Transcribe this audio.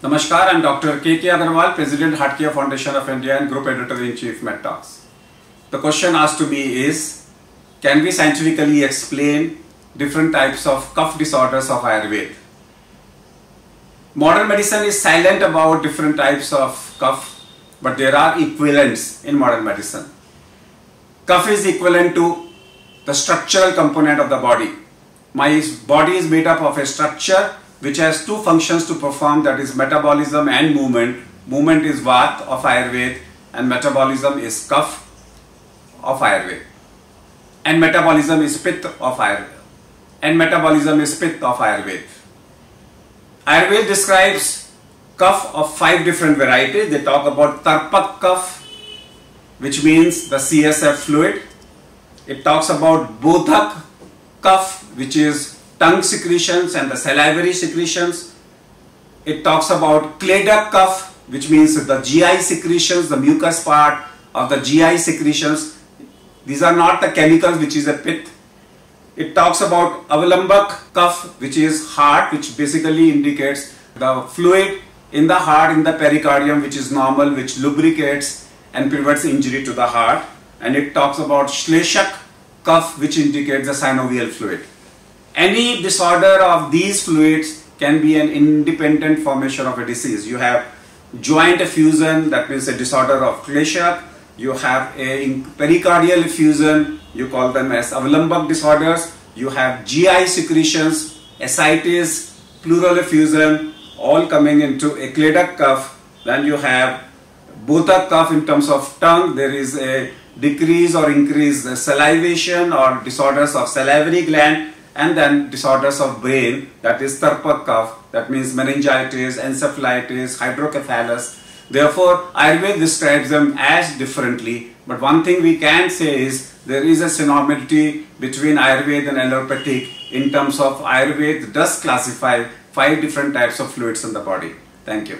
Namaskar, I am Dr. K.K. Agarwal, President HeartCare Foundation of India and Group Editor-in-Chief MedTalks. The question asked to me is, can we scientifically explain different types of cough disorders of Ayurveda? Modern medicine is silent about different types of cough, but there are equivalents in modern medicine. Cough is equivalent to the structural component of the body. My body is made up of a structure which has two functions to perform, that is metabolism and movement. Movement is Vata of Ayurveda and metabolism is Kapha of Ayurveda. And metabolism is Pitta of Ayurveda. Ayurveda describes cough of 5 different varieties. They talk about Tarpak cough, which means the CSF fluid. It talks about Bodhak cough, which is tongue secretions and the salivary secretions. It talks about Kledak cough, which means the GI secretions, the mucus part of the GI secretions. These are not the chemicals, which is a pith. It talks about Avalambak cough, which is heart, which basically indicates the fluid in the heart, in the pericardium, which is normal, which lubricates and prevents injury to the heart. And it talks about Shleshak cough, which indicates the synovial fluid. Any disorder of these fluids can be an independent formation of a disease. You have joint effusion, that means a disorder of Kleshak. You have a pericardial effusion, you call them as Avalambak disorders. You have GI secretions, ascites, pleural effusion, all coming into a Kledak cough. Then you have Bodhak cough in terms of tongue. There is a decrease or increase salivation or disorders of salivary gland. And then disorders of brain, that is Tarpak cough, that means meningitis, encephalitis, hydrocephalus. Therefore, Ayurveda describes them as differently. But one thing we can say is there is a synonymity between Ayurveda and allopathic in terms of Ayurveda does classify 5 different types of fluids in the body. Thank you.